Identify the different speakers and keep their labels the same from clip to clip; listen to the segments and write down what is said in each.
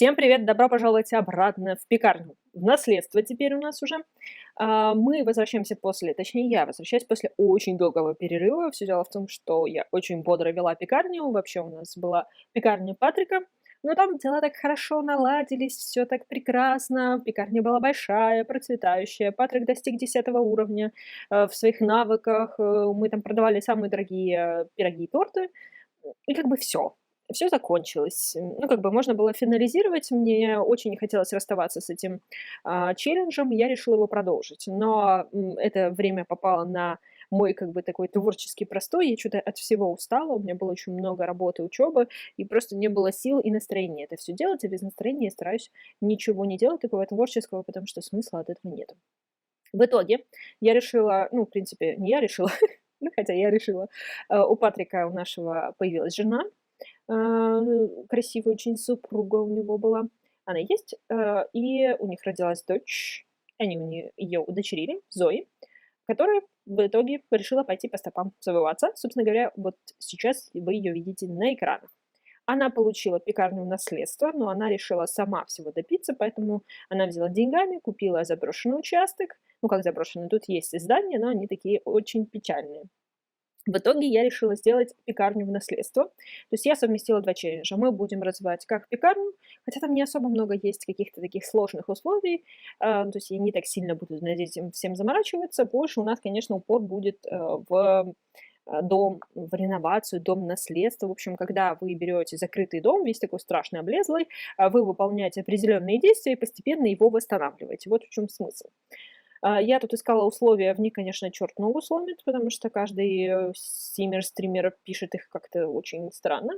Speaker 1: Всем привет! Добро пожаловать обратно в пекарню. В наследство теперь у нас уже. Мы возвращаемся точнее, я возвращаюсь после очень долгого перерыва. Все дело в том, что я очень бодро вела пекарню. Вообще у нас была пекарня Патрика. Но там дела так хорошо наладились, все так прекрасно. Пекарня была большая, процветающая. Патрик достиг 10 уровня в своих навыках. Мы там продавали самые дорогие пироги и торты. И как бы все закончилось. Ну, как бы можно было финализировать. Мне очень не хотелось расставаться с этим, челленджем. Я решила его продолжить. Но, это время попало на мой, как бы, такой творческий простой. Я что то от всего устала. У меня было очень много работы, учебы, и просто не было сил и настроения это все делать. А без настроения я стараюсь ничего не делать такого творческого, потому что смысла от этого нет. В итоге я решила, ну, в принципе, не я решила, ну, хотя я решила, у Патрика, у нашего, появилась жена, красивая очень супруга у него была. Она есть, и у них родилась дочь. Они ее удочерили, Зои, которая в итоге решила пойти по стопам своего отца. Собственно говоря, вот сейчас вы ее видите на экранах. Она получила пекарню в наследство, но она решила сама всего добиться, поэтому она взяла деньгами, купила заброшенный участок. Ну, как заброшенный, тут есть и здания, но они такие очень печальные. В итоге я решила сделать пекарню в наследство. То есть я совместила 2 челленджа. Мы будем развивать как пекарню, хотя там не особо много есть каких-то таких сложных условий. То есть я не так сильно буду над этим всем заморачиваться. Больше у нас, конечно, упор будет в дом, в реновацию, дом наследства. В общем, когда вы берете закрытый дом, весь такой страшный, облезлый, вы выполняете определенные действия и постепенно его восстанавливаете. Вот в чем смысл. Я тут искала условия, в них, конечно, черт ногу сломит, потому что каждый, стример пишет их как-то очень странно.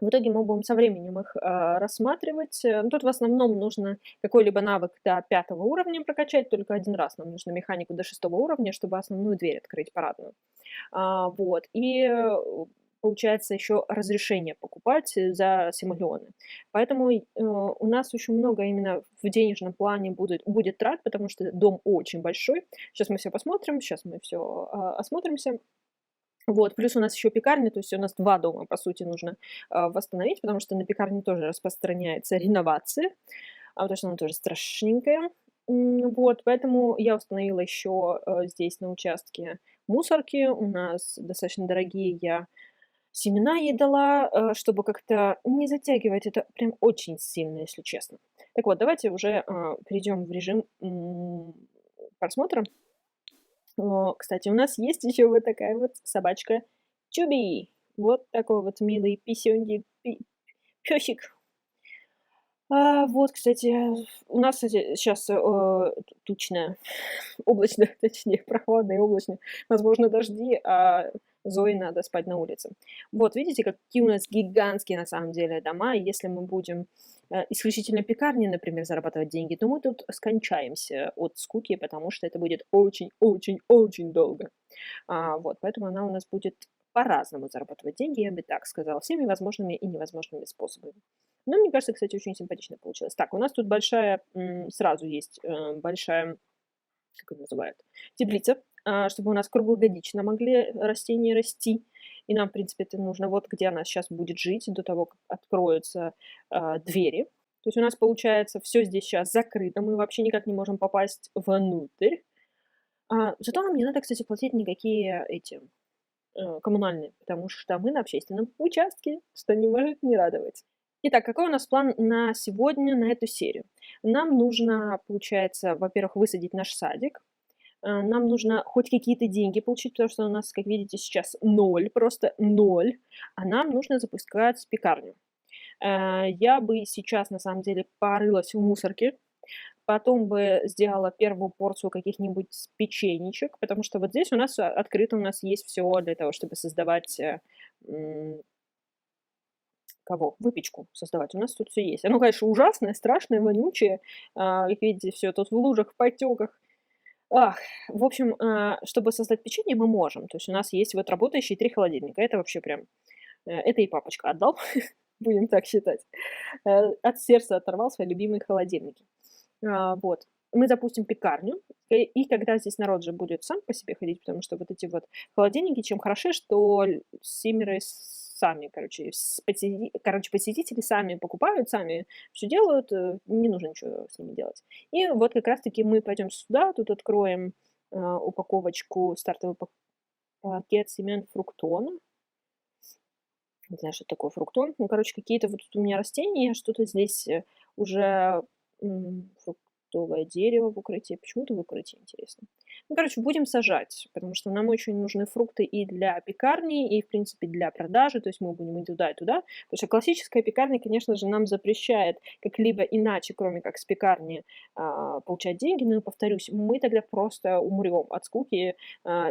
Speaker 1: В итоге мы будем со временем их, рассматривать. Ну, тут в основном нужно какой-либо навык до 5 уровня прокачать, только один раз нам нужно механику до 6 уровня, чтобы основную дверь открыть парадную. Вот. И, получается, еще разрешение покупать, за симулёны. Поэтому, у нас очень много именно в денежном плане будет трат, потому что дом очень большой. Сейчас мы все посмотрим, сейчас мы все осмотримся. Вот, плюс у нас еще пекарня, то есть у нас 2 дома, по сути, нужно, восстановить, потому что на пекарне тоже распространяется реновация, потому что она тоже страшненькая. Вот, поэтому я установила еще, здесь на участке мусорки. У нас достаточно дорогие, я семена ей дала, чтобы как-то не затягивать это прям очень сильно, если честно. Так вот, давайте уже, перейдем в режим, просмотра. Кстати, у нас есть еще вот такая вот собачка Чуби. Вот такой вот милый писюньки песик. Вот, кстати, у нас, кстати, щас, тучно, облачно, точнее, прохладно и облачно. Возможно, дожди, а Зое надо спать на улице. Вот, видите, какие у нас гигантские на самом деле дома. И если мы будем, исключительно пекарни, например, зарабатывать деньги, то мы тут скончаемся от скуки, потому что это будет очень очень очень долго. Вот, поэтому она у нас будет по-разному зарабатывать деньги, я бы так сказала, всеми возможными и невозможными способами. Но мне кажется, кстати, очень симпатично получилось. Так, у нас тут большая, сразу есть, большая, как её называют, теплица, чтобы у нас круглогодично могли растения расти. И нам, в принципе, это нужно. Вот где она сейчас будет жить до того, как откроются, двери. То есть у нас, получается, все здесь сейчас закрыто, мы вообще никак не можем попасть внутрь. Зато нам не надо, кстати, платить никакие эти, коммунальные, потому что мы на общественном участке, что не может не радовать. Итак, какой у нас план на сегодня, на эту серию? Нам нужно, получается, во-первых, высадить наш садик. Нам нужно хоть какие-то деньги получить, потому что у нас, как видите, сейчас ноль, просто ноль, а нам нужно запускать пекарню. Я бы сейчас, на самом деле, порылась в мусорке, потом бы сделала первую порцию каких-нибудь печеничек, потому что вот здесь у нас открыто, у нас есть все для того, чтобы создавать, м, выпечку создавать. У нас тут все есть. Оно, конечно, ужасное, страшное, вонючее. Как видите, все тут в лужах, в потёках. Ах, в общем, чтобы создать печенье, мы можем. То есть у нас есть вот работающие 3 холодильника. Это вообще прям, это и папочка отдал, будем так считать. От сердца оторвал свои любимые холодильники. Вот. Мы запустим пекарню, и когда здесь народ же будет сам по себе ходить, потому что вот эти вот холодильники чем хороши, что семеро сами, короче, посетители сами покупают, сами все делают, не нужно ничего с ними делать. И вот как раз таки мы пойдем сюда, тут откроем, упаковочку, стартовый пакет семян фруктона. Не знаю, что такое фруктон. Ну, короче, какие-то вот тут у меня растения, что-то здесь, уже, фруктовое дерево в укрытии. Почему-то в укрытии, интересно. Ну, короче, будем сажать, потому что нам очень нужны фрукты и для пекарни, и, в принципе, для продажи. То есть мы будем и туда, и туда. Потому что классическая пекарня, конечно же, нам запрещает как-либо иначе, кроме как с пекарни, получать деньги. Но, повторюсь, мы тогда просто умрем от скуки,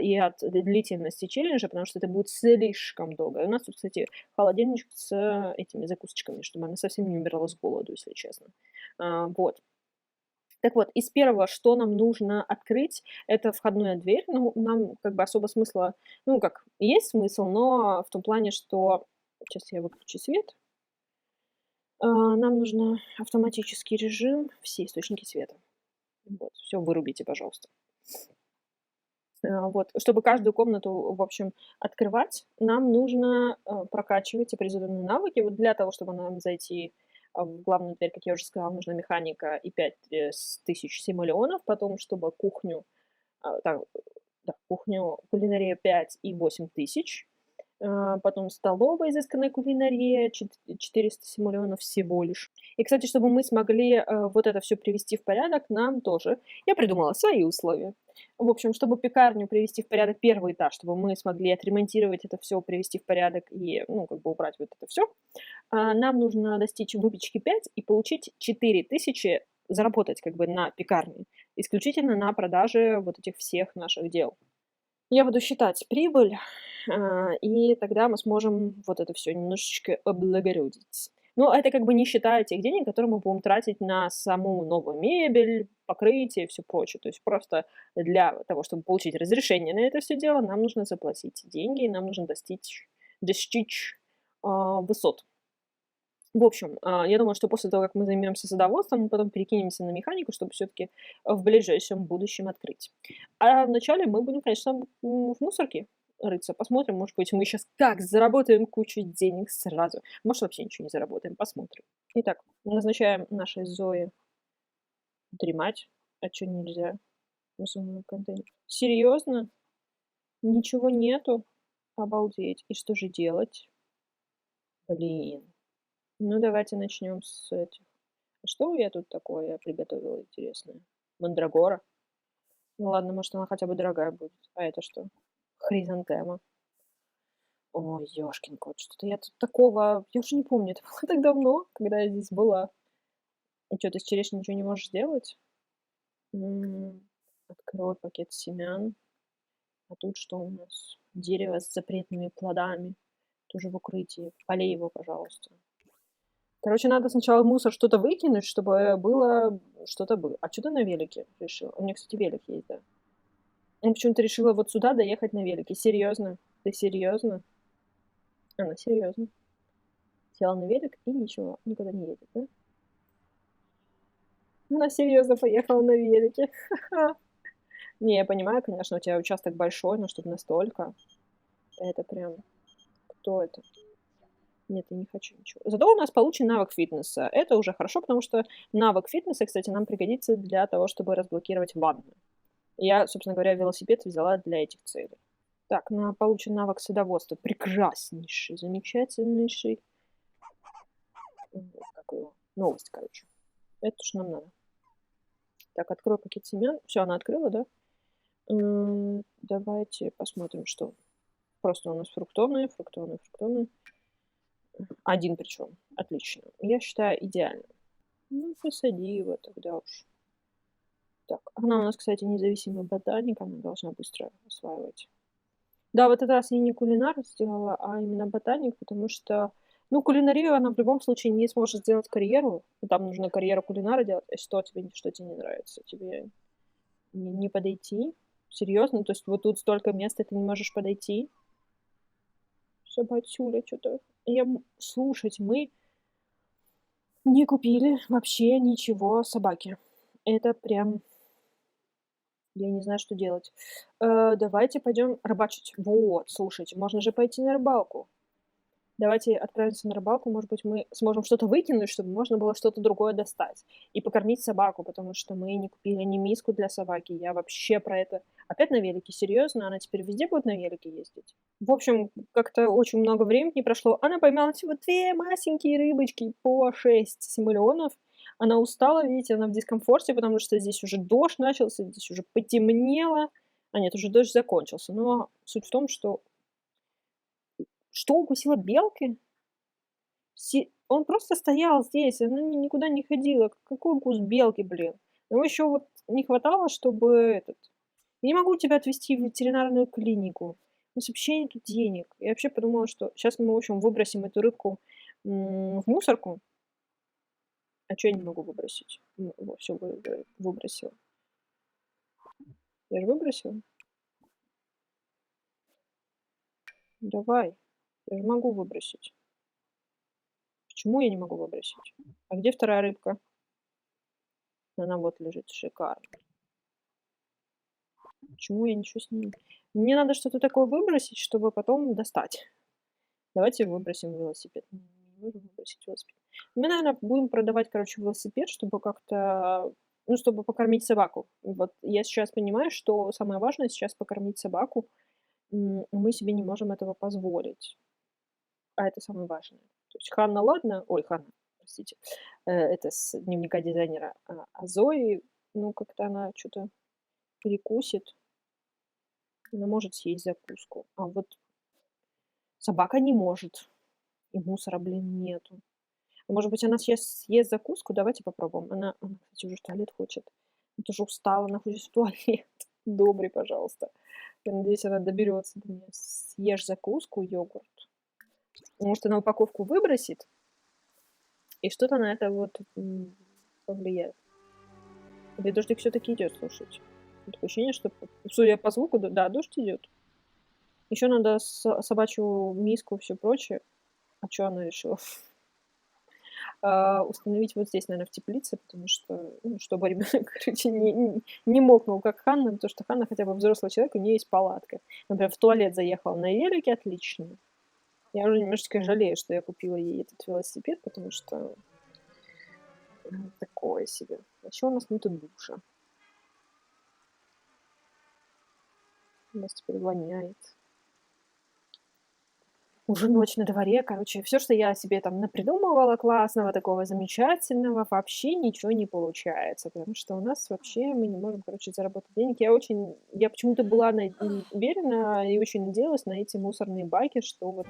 Speaker 1: и от длительности челленджа, потому что это будет слишком долго. И у нас тут, кстати, холодильничек с этими закусочками, чтобы она совсем не умерла с голоду, если честно. Вот. Так вот, из первого, что нам нужно открыть, это входная дверь. Ну, нам как бы особо смысла, ну, как, есть смысл, но в том плане, что... Сейчас я выключу свет. Нам нужно автоматический режим, все источники света. Вот, все вырубите, пожалуйста. Вот, чтобы каждую комнату, в общем, открывать, нам нужно, прокачивать определенные навыки. Вот для того, чтобы нам зайти, в главную дверь, как я уже сказала, нужна механика и 5000 симолеонов. Потом, чтобы кухню, так, да, кухню, кулинария 5 и 8000. Потом столовая, изысканная кулинария, 400 симолеонов всего лишь. И, кстати, чтобы мы смогли, вот это все привести в порядок, нам тоже я придумала свои условия. В общем, чтобы пекарню привести в порядок, первый этаж, чтобы мы смогли отремонтировать это все, привести в порядок и, ну, как бы убрать вот это все, нам нужно достичь выпечки 5 и получить 4000, заработать как бы на пекарне, исключительно на продаже вот этих всех наших дел. Я буду считать прибыль, и тогда мы сможем вот это все немножечко облагородить. Но это как бы не считая тех денег, которые мы будем тратить на саму новую мебель, покрытие и всё прочее. То есть просто для того, чтобы получить разрешение на это все дело, нам нужно заплатить деньги, и нам нужно достичь, высот. В общем, я думаю, что после того, как мы займемся садоводством, мы потом перекинемся на механику, чтобы все-таки в ближайшем будущем открыть. А вначале мы будем, конечно, в мусорке рыться. Посмотрим, может быть, мы сейчас как заработаем кучу денег сразу. Может, вообще ничего не заработаем, посмотрим. Итак, назначаем нашей Зое дремать. А что нельзя? В мусорном контейнере. Серьезно? Ничего нету? Обалдеть. И что же делать? Блин. Ну, давайте начнем с этих. А что я тут такое приготовила интересное? Мандрагора? Ну ладно, может, она хотя бы дорогая будет. А это что? Хризантема. Ой, ёшкин кот, что-то я тут такого... Я уже не помню, это было так давно, когда я здесь была. И что, ты с черешней ничего не можешь сделать? Открой пакет семян. А тут что у нас? Дерево с запретными плодами. Тоже в укрытии. Полей его, пожалуйста. Короче, надо сначала в мусор что-то выкинуть, чтобы было что-то было. А что ты на велике решила? У меня, кстати, велик есть, да. Ну, почему-то решила вот сюда доехать на велике. Серьезно? Ты серьезно? Она серьезно. Села на велик и ничего, никуда не едет, да? Она серьезно поехала на велике. Не, я понимаю, конечно, у тебя участок большой, но чтобы настолько. Это прям... Кто это? Нет, я не хочу ничего. Зато у нас получен навык фитнеса. Это уже хорошо, потому что навык фитнеса, кстати, нам пригодится для того, чтобы разблокировать ванну. Я, собственно говоря, велосипед взяла для этих целей. Так, на получен навык садоводства. Прекраснейший, замечательнейший. Как его? Новость, короче. Это что нам надо. Так, открою пакет семян. Все, она открыла, да? Давайте посмотрим, что. Просто у нас фруктовые. Один причем. Отлично. Я считаю, идеально. Ну, посади его тогда уж. Так, она у нас, кстати, независимый ботаник, она должна быстро осваивать. Да, в этот раз я не кулинар сделала, а именно ботаник, потому что, ну, кулинарию она в любом случае не сможет сделать карьеру. Там нужно карьеру кулинара делать. Что тебе не нравится? Тебе не подойти? Серьезно? То есть вот тут столько места, ты не можешь подойти? Все, батюля, что-то... Слушайте, мы не купили вообще ничего собаке. Это прям... Я не знаю, что делать. Давайте пойдем рыбачить. Вот, слушайте, можно же пойти на рыбалку. Давайте отправимся на рыбалку, может быть, мы сможем что-то выкинуть, чтобы можно было что-то другое достать. И покормить собаку, потому что мы не купили ни миску для собаки. Я вообще про это... Опять на велике? Серьезно? Она теперь везде будет на велике ездить? В общем, как-то очень много времени прошло. Она поймала всего 2 масенькие рыбочки по 6 симулеонов. Она устала, видите, она в дискомфорте, потому что здесь уже дождь начался, здесь уже потемнело. А нет, уже дождь закончился. Но суть в том, что... Что укусила белки? Он просто стоял здесь, она никуда не ходила. Какой укус белки, блин? Ему еще вот не хватало, чтобы этот... Я не могу тебя отвезти в ветеринарную клинику. У нас вообще нету денег. Я вообще подумала, что сейчас мы, в общем, выбросим эту рыбку в мусорку. А что я не могу выбросить? Все выбросила. Я же выбросила. Давай. Я же могу выбросить. Почему я не могу выбросить? А где вторая рыбка? Она вот лежит, шикарно. Почему я ничего с ним... Мне надо что-то такое выбросить, чтобы потом достать. Давайте выбросим велосипед. Не нужно выбросить велосипед. Мы, наверное, будем продавать, короче, велосипед, чтобы как-то... Ну, чтобы покормить собаку. Вот я сейчас понимаю, что самое важное сейчас покормить собаку. Мы себе не можем этого позволить. А это самое важное. То есть Ханна, ладно... Ой, Ханна, простите. Это с дневника дизайнера. А Зои, ну, как-то она что-то перекусит. Она может съесть закуску. А вот собака не может. И мусора, блин, нету. А может быть, она сейчас съест закуску? Давайте попробуем. Она, кстати, уже в туалет хочет. Она тоже устала, она хочет в туалет. Добрый, пожалуйста. Я надеюсь, она доберется до меня. Съешь закуску, йогурт. Может, она упаковку выбросит? И что-то на это вот повлияет. Или дождик все-таки идет, слушайте. Такое ощущение, что, судя по звуку, да, дождь идет. Еще надо собачью миску, все прочее. А что она решила? Установить вот здесь, наверное, в теплице, потому что, ну, чтобы ребенок, короче, не мокнул, как Ханна, потому что Ханна хотя бы взрослый человек, у нее есть палатка. Например, в туалет заехала на велике, отлично. Я уже немножечко жалею, что я купила ей этот велосипед, потому что такое себе. А еще у нас нету душа. У нас теперь воняет. Уже ночь на дворе, короче, все, что я себе там напридумывала классного, такого замечательного, вообще ничего не получается, потому что у нас вообще мы не можем, короче, заработать денег. Я почему-то была уверена и очень надеялась на эти мусорные баки, что вот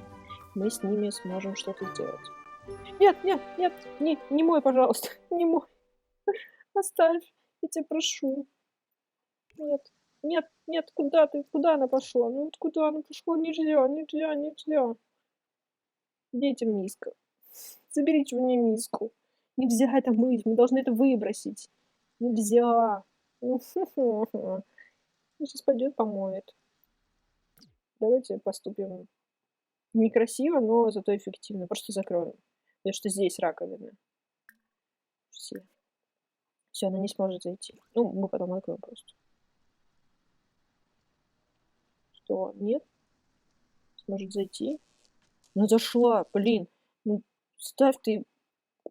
Speaker 1: мы с ними сможем что-то сделать. Нет, нет, нет, не мой, пожалуйста, не мой. Оставь, я тебя прошу. Нет, нет, нет, куда ты? Куда она пошла? Ну вот куда она пошла? Нельзя, нельзя, нельзя. Детям миска. Заберите у меня миску. Нельзя это мыть, мы должны это выбросить. Нельзя. Сейчас пойдет помоет. Давайте поступим некрасиво, но зато эффективно. Просто закроем. Потому что здесь раковина. Все. Все, она не сможет зайти. Ну, мы потом откроем просто. Что? Нет? Сможет зайти? Ну, зашла, блин. Ну, ставь ты,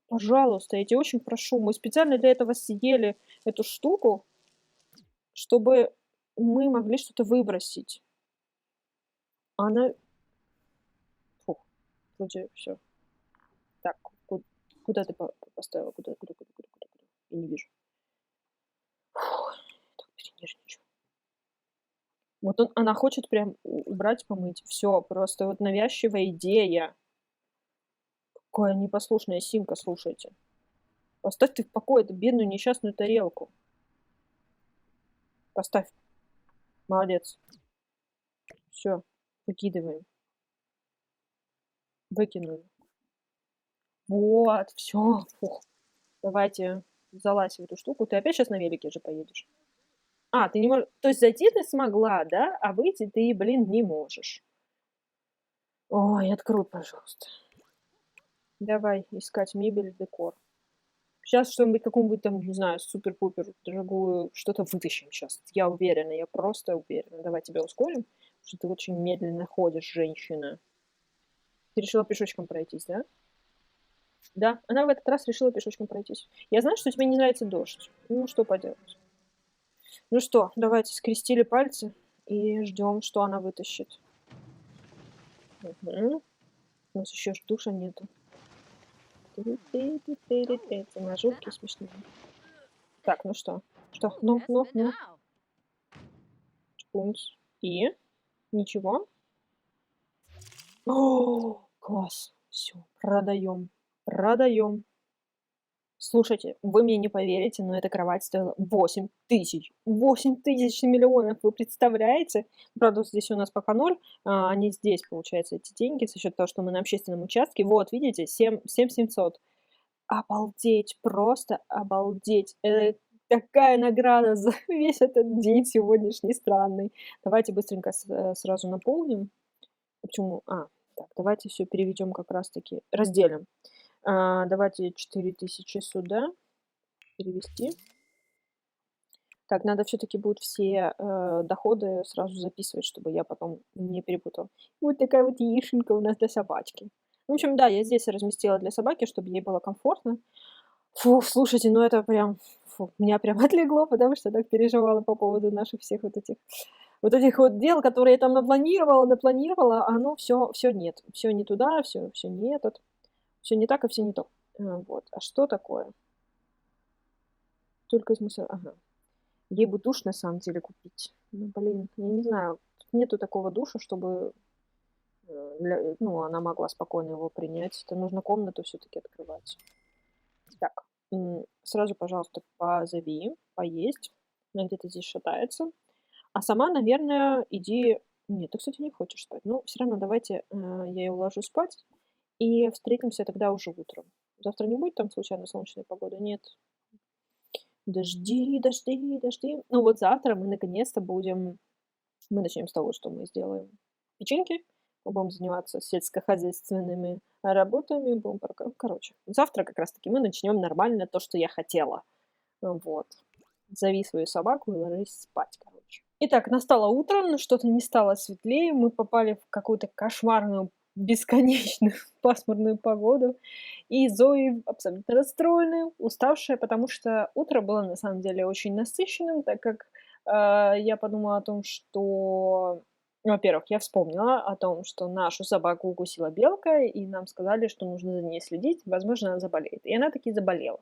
Speaker 1: пожалуйста, я тебя очень прошу. Мы специально для этого съели эту штуку, чтобы мы могли что-то выбросить. А она... Фух, вроде все. Так, куда ты поставила? Куда? Я не вижу. Фух, так перенервничаю. Вот она хочет прям убрать, помыть. Все, просто вот навязчивая идея. Какая непослушная Симка, слушайте. Оставь ты в покое эту бедную несчастную тарелку. Поставь. Молодец. Все, выкидываем. Выкинули. Вот, все. Фух. Давайте залазь в эту штуку. Ты опять сейчас на велике же поедешь? А, ты не можешь... То есть зайти ты смогла, да? А выйти ты, блин, не можешь. Ой, открой, пожалуйста. Давай искать мебель, декор. Сейчас что-нибудь, какую-нибудь там, не знаю, супер-пупер дорогую, что-то вытащим сейчас. Я уверена, я просто уверена. Давай тебя ускорим, потому что ты очень медленно ходишь, женщина. Ты решила пешочком пройтись, да? Да, она в этот раз решила пешочком пройтись. Я знаю, что тебе не нравится дождь. Ну, что поделать. Ну что, давайте скрестили пальцы и ждем, что она вытащит. Мгм. У нас еще ж душа нету. Ты-ты-ты-ты-ты-ты. Она жуткие смешные. Так, ну что? Что? Ну. Чпунц. И? Ничего? О, класс. Все, продаем. Продаем. Слушайте, вы мне не поверите, но эта кровать стоила 8 000. 8 000 миллионов, вы представляете? Правда, здесь у нас пока ноль, а не здесь, получается, эти деньги за счет того, что мы на общественном участке. Вот, видите, 7 700. Обалдеть, просто обалдеть. Это такая награда за весь этот день сегодняшний странный. Давайте быстренько сразу наполним. Почему? Так, давайте все переведем как раз-таки, разделим. Давайте 4000 сюда перевести. Так, надо все-таки будет все доходы сразу записывать, чтобы я потом не перепутала. Вот такая вот яишенка у нас для собачки. В общем, да, я здесь разместила для собаки, чтобы ей было комфортно. Фу, слушайте, ну это прям, фу, меня прям отлегло, потому что так переживала по поводу наших всех вот этих вот дел, которые я там напланировала, а оно все нет, все не туда, все не этот, все не так и все не то. Вот, а что такое? Только из мусора, ага. Ей бы душ на самом деле купить. Ну, блин, я не знаю, тут нету такого душа, чтобы, ну, она могла спокойно его принять. Это нужно комнату все-таки открывать. Так, сразу, пожалуйста, позови, поесть. Она где-то здесь шатается. А сама, наверное, иди... Нет, ты, кстати, не хочешь спать. Ну, все равно давайте я ее уложу спать. И встретимся тогда уже утром. Завтра не будет там случайно солнечной погоды? Нет. Дожди, дожди, дожди. Ну вот завтра мы наконец-то будем... Мы начнем с того, что мы сделаем печеньки. Мы будем заниматься сельскохозяйственными работами. Короче, завтра как раз-таки мы начнем нормально то, что я хотела. Вот. Зови свою собаку и ложись спать, короче. Итак, настало утро, но что-то не стало светлее. Мы попали в какую-то кошмарную, бесконечную пасмурную погоду. И Зои абсолютно расстроенная, уставшая, потому что утро было на самом деле очень насыщенным, так как я подумала о том, что... Во-первых, я вспомнила о том, что нашу собаку укусила белка, и нам сказали, что нужно за ней следить, возможно, она заболеет. И она таки заболела.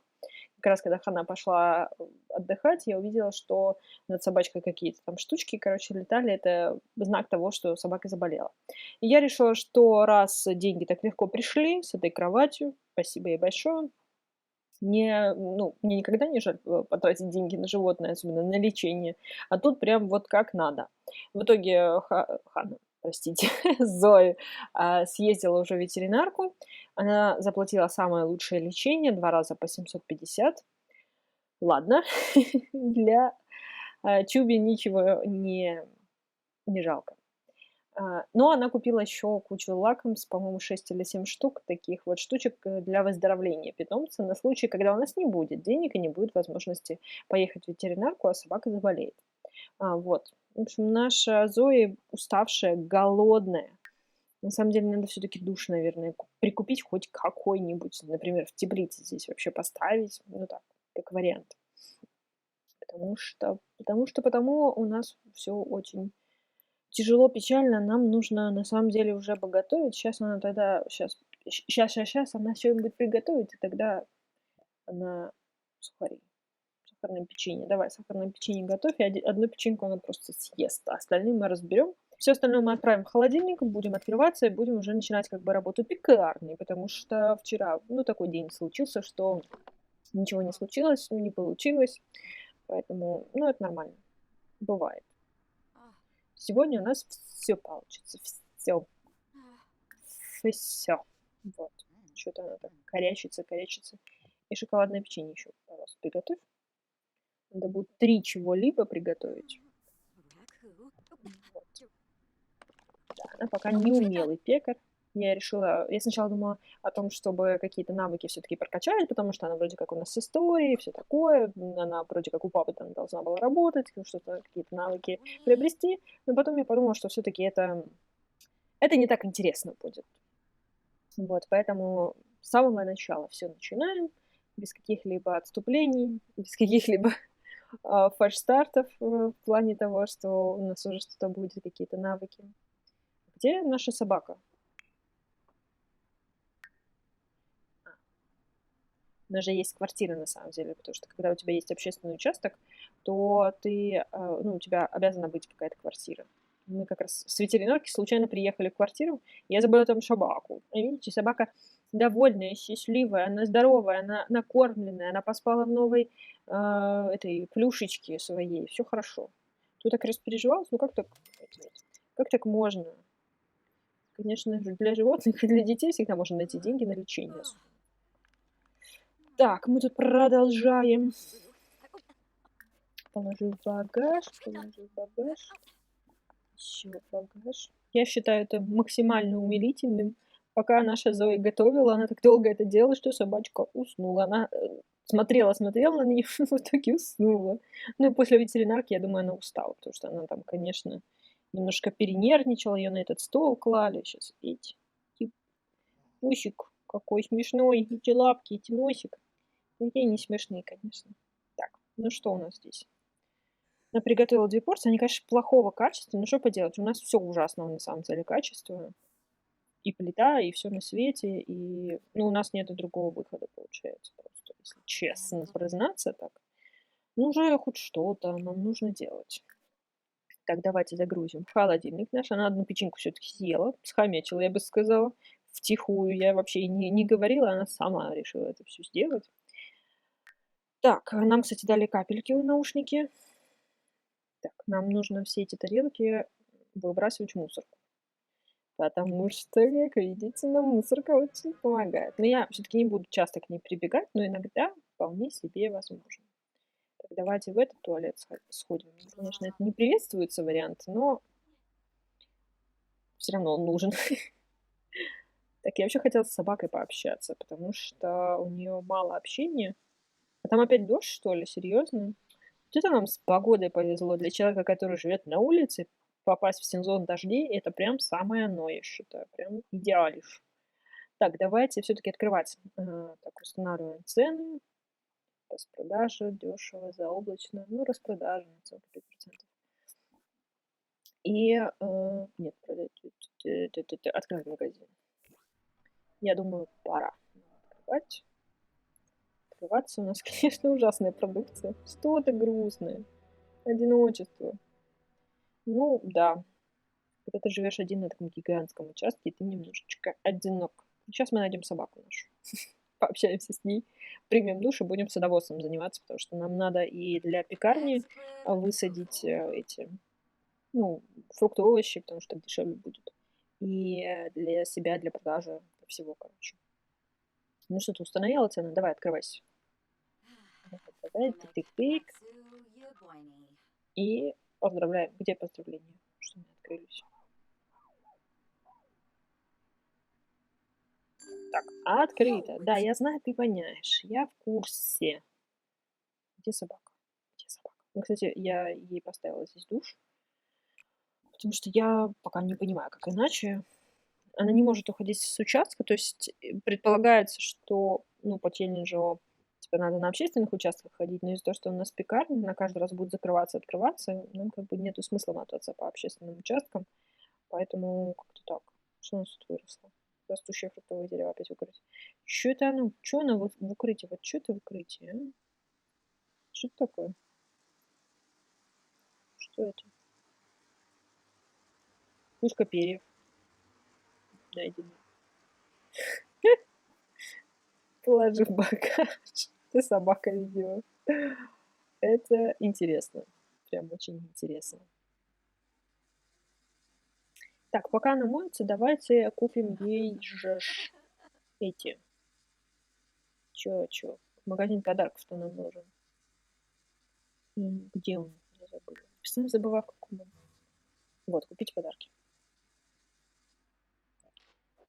Speaker 1: Как раз когда Хана пошла отдыхать, я увидела, что над собачкой какие-то там штучки, короче, летали. Это знак того, что собака заболела. И я решила, что раз деньги так легко пришли с этой кроватью, спасибо ей большое, мне никогда не жаль потратить деньги на животное, особенно на лечение, а тут прям вот как надо. В итоге Хана, простите, Зои съездила уже в ветеринарку, она заплатила самое лучшее лечение, 2 раза по 750. Ладно, для Чуби ничего не жалко. Но она купила еще кучу лакомств, по-моему, 6 или 7 штук таких вот штучек для выздоровления питомца на случай, когда у нас не будет денег и не будет возможности поехать в ветеринарку, а собака заболеет. Вот. В общем, наша Зои уставшая, голодная. На самом деле надо все-таки душ, наверное, прикупить хоть какой-нибудь, например, в теплице здесь вообще поставить, ну так, как вариант. Потому у нас все очень тяжело, печально, нам нужно на самом деле уже готовить. Сейчас она тогда, сейчас она что-нибудь приготовит, и тогда она сахарное печенье. Давай, сахарное печенье готовь, и одну печеньку она просто съест, а остальные мы разберем. Все остальное мы отправим в холодильник, будем открываться и будем уже начинать как бы работу пекарни, потому что вчера, такой день случился, что ничего не случилось, не получилось, поэтому, это нормально, бывает. Сегодня у нас все получится, все. Вот. Что-то она так корячится. И шоколадное печенье еще, пожалуйста, приготовь. Надо будет 3 чего-либо приготовить. Вот. Да, она пока не умелый пекарь. Я сначала думала о том, чтобы какие-то навыки все-таки прокачать, потому что она вроде как у нас с историей, все такое. Она вроде как у папы там должна была работать, что-то, какие-то навыки приобрести. Но потом я подумала, что все-таки это не так интересно будет. Вот, поэтому с самого начала все начинаем, без каких-либо отступлений, без каких-либо фальшстартов в плане того, что у нас уже что-то будет, какие-то навыки. Где наша собака? У нас же есть квартира на самом деле, потому что когда у тебя есть общественный участок, то ты, ну, у тебя обязана быть какая-то квартира. Мы как раз с ветеринарки случайно приехали в квартиру, и я забыла там собаку. И видите, собака довольная, счастливая, она здоровая, она накормленная, она поспала в новой этой плюшечке своей, все хорошо. Тут так распереживалась, ну как так можно? Конечно же, для животных и для детей всегда можно найти деньги на лечение. Так, мы тут продолжаем. Положу в багаж, положу в багаж. Еще багаж. Я считаю это максимально умилительным. Пока наша Зои готовила, она так долго это делала, что собачка уснула. Она смотрела на нее, в итоге уснула. Ну и после ветеринарки, я думаю, она устала, потому что она там, конечно, немножко перенервничала, ее на этот стол клали. Сейчас, видите, пусик какой смешной, эти лапки, эти носик. Какие не смешные, конечно. Так, ну что у нас здесь? Я приготовила 2 порции. Они, конечно, плохого качества, но что поделать, у нас все ужасного на самом деле качества. И плита, и все на свете, и, ну, у нас нету другого выхода, получается, просто, если честно признаться так. Ну, уже хоть что-то нам нужно делать. Так, давайте загрузим в холодильник наш. Она одну печеньку все таки съела, схомячила, я бы сказала, втихую. Я вообще и не говорила, она сама решила это все сделать. Так, нам, кстати, дали капельки в наушники. Так, нам нужно все эти тарелки выбрасывать в мусорку, потому что, как видите, нам мусорка очень помогает. Но я все таки не буду часто к ней прибегать, но иногда вполне себе возможно. Так, давайте в этот туалет сходим. Конечно, это не приветствуется вариант, но все равно он нужен. Так, я вообще хотела с собакой пообщаться, потому что у нее мало общения. А там опять дождь, что ли? Серьезно? Вот это нам с погодой повезло. Для человека, который живет на улице, попасть в сезон дождей — это прям самое оно, я считаю. Прям идеалиш. Так, давайте все таки открывать. Так, устанавливаем цены. Распродажа, дешево, заоблачно. Ну, распродажа, наценка 5%. И, нет, открывать магазин. Я думаю, пора открывать. Открываться у нас, конечно, ужасная продукция. Что-то грустное. Одиночество. Ну да, когда ты живешь один на таком гигантском участке, ты немножечко одинок. Сейчас мы найдем собаку нашу, пообщаемся с ней, примем душ и будем садоводством заниматься, потому что нам надо и для пекарни высадить эти, ну, фрукты, овощи, потому что так дешевле будет. И для себя, для продажи, для всего, короче. Ну что, ты установила цену? Давай, открывайся. Давай, тык-тык-тык. И поздравляем. Где поздравления? Что мы открылись? Так, открыто. Да, я знаю, ты воняешь. Я в курсе. Где собака? Где собака? Ну, кстати, я ей поставила здесь душ, потому что я пока не понимаю, как иначе. Она не может уходить с участка, то есть предполагается, что, ну, по челленджу типа надо на общественных участках ходить, но из-за того, что у нас пекарня, она каждый раз будет закрываться, открываться, нам как бы нету смысла мотаться по общественным участкам, поэтому как-то так. Что у нас тут выросло? Растущее фруктовое дерево опять в укрытии. Чё это оно? Чё оно вот в укрытии? Вот чё это в укрытии, а? Что это такое? Что это? Кучка перьев найдена. Положи в багаж. Ты собака, видимо. Это интересно. Прям очень интересно. Так, пока она моется, давайте купим ей же эти. Чё? Магазин подарков-то нам нужен. Где он? Я забыла. Постоянно забываю, в каком он. Вот, купить подарки.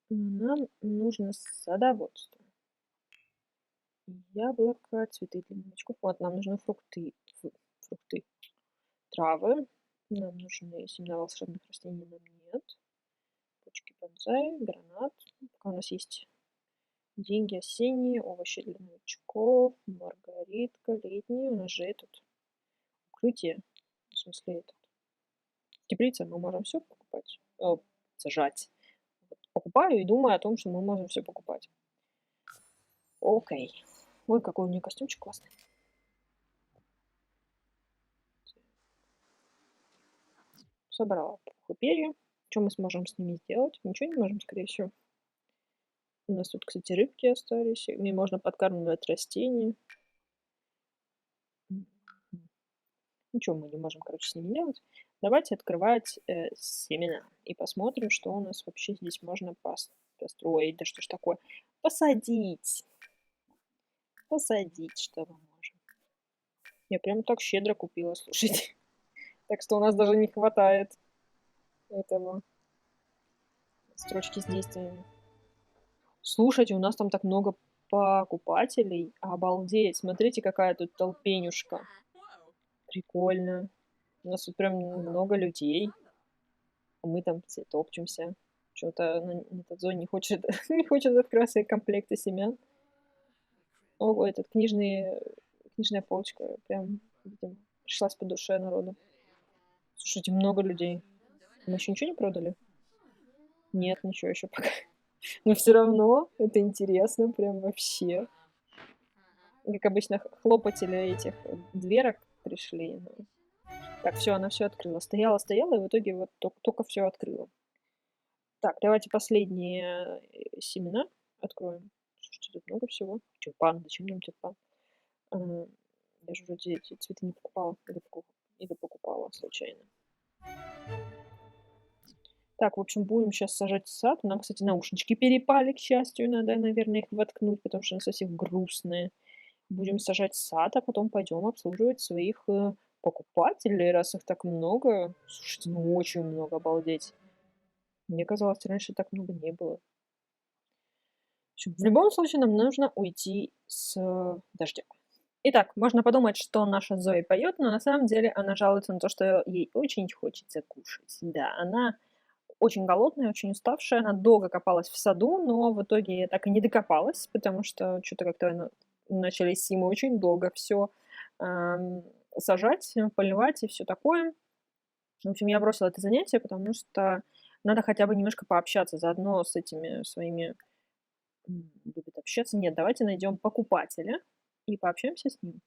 Speaker 1: Нам нужно садоводство. Яблоко, цветы для новичков. Вот, нам нужны фрукты, травы. Нам нужны семена волшебных растений, нам нет. Почки бонзай, гранат. Пока у нас есть деньги осенние, овощи для новичков, маргаритка, летние. У нас же этот укрытие, в смысле этот теплица, мы можем все покупать, сажать. Вот покупаю и думаю о том, что мы можем все покупать. Окей. Ой, какой у нее костюмчик классный. Собрала пух и перья. Что мы сможем с ними сделать? Ничего не можем, скорее всего. У нас тут, кстати, рыбки остались. Ими можно подкармливать растения. Ничего мы не можем, короче, с ними делать. Давайте открывать семена и посмотрим, что у нас вообще здесь можно построить. Да что ж такое? Посадить. Посадить, что мы можем. Я прям так щедро купила, слушайте. Так что у нас даже не хватает этого строчки с действиями. Слушайте, у нас там так много покупателей. Обалдеть. Смотрите, какая тут толпенюшка. Прикольно. У нас тут прям много людей. А мы там все топчемся. Что-то на этот зон не хочет, не хочет открывать свои комплекты семян. Ого, этот книжная полочка прям, видимо, пришлась по душе народу. Слушайте, много людей. Мы еще ничего не продали? Нет, ничего еще пока. Но все равно это интересно прям вообще. Как обычно, хлопатели этих дверок пришли. Ну. Так, все, она все открыла. Стояла, и в итоге вот только все открыла. Так, давайте последние семена откроем. Слушайте, тут много всего. Тюльпан, зачем нам тюльпан? Я же вроде эти цветы не покупала. Или покупала случайно. Так, в общем, будем сейчас сажать сад. Нам, кстати, наушнички перепали, к счастью. Надо, наверное, их воткнуть, потому что они совсем грустные. Будем сажать сад, а потом пойдем обслуживать своих покупателей, раз их так много. Слушайте, ну очень много, обалдеть. Мне казалось, раньше так много не было. В любом случае, нам нужно уйти с дождя. Итак, можно подумать, что наша Зои поет, но на самом деле она жалуется на то, что ей очень хочется кушать. Да, она очень голодная, очень уставшая, она долго копалась в саду, но в итоге так и не докопалась, потому что что-то как-то начали с Симы очень долго все сажать, поливать и все такое. В общем, я бросила это занятие, потому что надо хотя бы немножко пообщаться заодно с этими своими... Любит общаться. Нет, давайте найдем покупателя и пообщаемся с ним.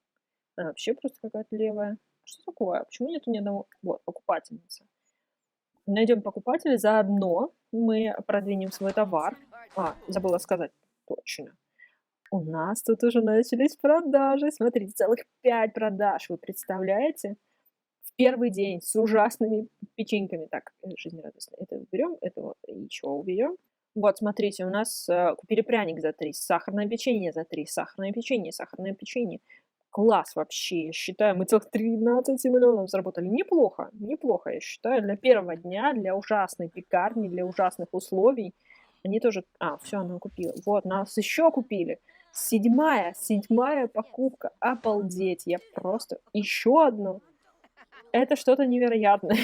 Speaker 1: Она вообще просто какая-то левая. Что такое? Почему нету ни одного... Вот, покупательница. Найдем покупателя, заодно мы продвинем свой товар. Забыла сказать. Точно. У нас тут уже начались продажи. Смотрите, целых 5 продаж. Вы представляете? В первый день с ужасными печеньками. Так, жизнерадостно. Это уберем, это вот еще уберем. Вот, смотрите, у нас купили пряник за 3, сахарное печенье за 3, сахарное печенье. Класс вообще, я считаю, мы целых 13 миллионов заработали. Неплохо, неплохо, я считаю, для первого дня, для ужасной пекарни, для ужасных условий. Они тоже... все, она купила. Вот, нас еще купили. Седьмая покупка. Обалдеть, я просто... Еще одну. Это что-то невероятное.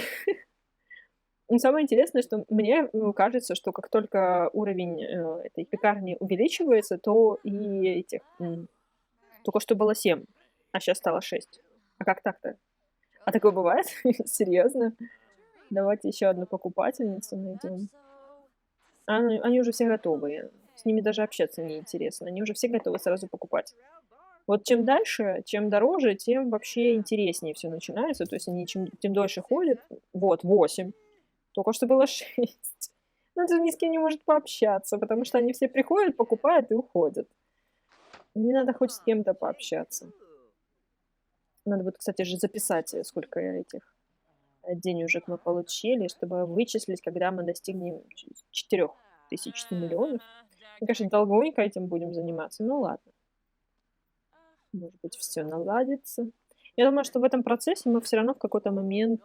Speaker 1: Но самое интересное, что мне кажется, что как только уровень этой пекарни увеличивается, то и этих... Только что было 7, а сейчас стало 6. А как так-то? А такое бывает? Серьезно? Давайте еще одну покупательницу найдем. Они уже все готовые. С ними даже общаться неинтересно. Они уже все готовы сразу покупать. Вот чем дальше, чем дороже, тем вообще интереснее все начинается. То есть они тем дольше ходят. Вот, 8. Только что было 6. Но ты ни с кем не может пообщаться, потому что они все приходят, покупают и уходят. Мне надо хоть с кем-то пообщаться. Надо будет, кстати же, записать, сколько этих денежек мы получили, чтобы вычислить, когда мы достигнем 4000 миллионов. Мне кажется, долгонько этим будем заниматься. Ну ладно. Может быть, все наладится. Я думаю, что в этом процессе мы все равно в какой-то момент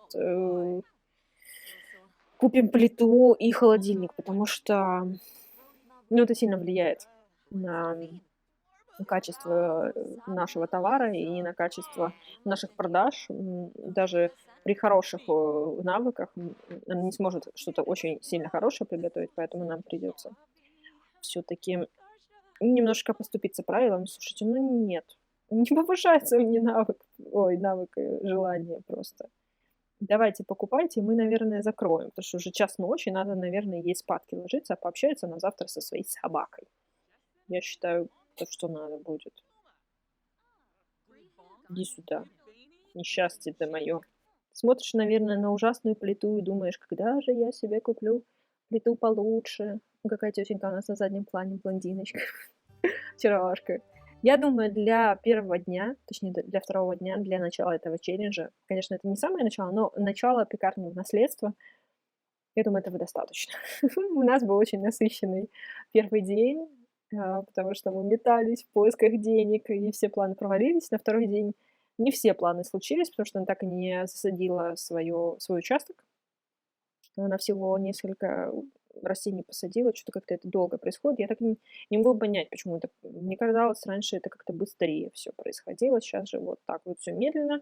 Speaker 1: купим плиту и холодильник, потому что это сильно влияет на качество нашего товара и на качество наших продаж. Даже при хороших навыках она не сможет что-то очень сильно хорошее приготовить, поэтому нам придется все-таки немножко поступиться правилами. Слушайте, ну нет, не повышается мне навык, желание просто. Давайте покупайте, мы, наверное, закроем, потому что уже час ночи, надо, наверное, ей спадки ложиться, а пообщается на завтра со своей собакой. Я считаю, то, что надо будет. Иди сюда, несчастье ты мое. Смотришь, наверное, на ужасную плиту и думаешь, когда же я себе куплю плиту получше. Какая тетенька у нас на заднем плане, блондиночка, очаровашка. Я думаю, для первого дня, точнее, для второго дня, для начала этого челленджа, конечно, это не самое начало, но начало пекарни в наследство, я думаю, этого достаточно. У нас был очень насыщенный первый день, потому что мы метались в поисках денег, и все планы провалились. На второй день не все планы случились, потому что она так и не засадила свой участок. Она всего несколько растений посадила, что-то как-то это долго происходит. Я так не могу понять, почему это. Мне казалось, раньше это как-то быстрее все происходило, сейчас же вот так вот все медленно.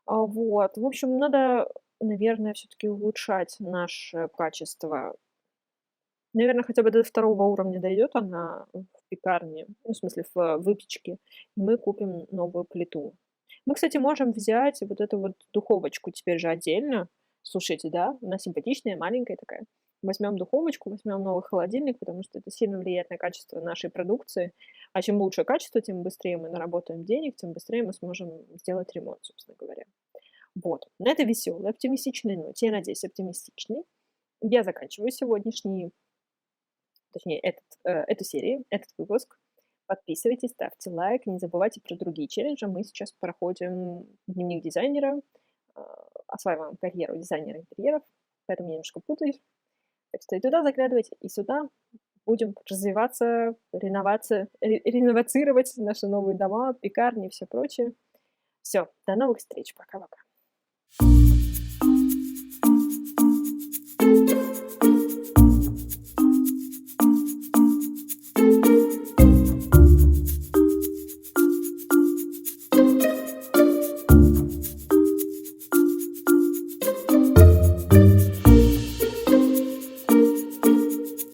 Speaker 1: Вот. В общем, надо, наверное, все-таки улучшать наше качество. Наверное, хотя бы до второго уровня дойдет она в пекарне, ну, в смысле, в выпечке, и мы купим новую плиту. Мы, кстати, можем взять вот эту вот духовочку теперь же отдельно. Слушайте, да, она симпатичная, маленькая такая. Возьмем духовочку, возьмем новый холодильник, потому что это сильно влияет на качество нашей продукции. А чем лучше качество, тем быстрее мы наработаем денег, тем быстрее мы сможем сделать ремонт, собственно говоря. Вот. На этой веселой, оптимистичной ноте, я надеюсь, оптимистичной, я заканчиваю сегодняшний, точнее, эту серию, этот выпуск. Подписывайтесь, ставьте лайк, не забывайте про другие челленджи. Мы сейчас проходим дневник дизайнера, осваиваем карьеру дизайнера интерьеров, поэтому я немножко путаюсь. Так что и туда заглядывайте, и сюда. Будем развиваться, реновацировать наши новые дома, пекарни и все прочее. Все, до новых встреч, пока-пока.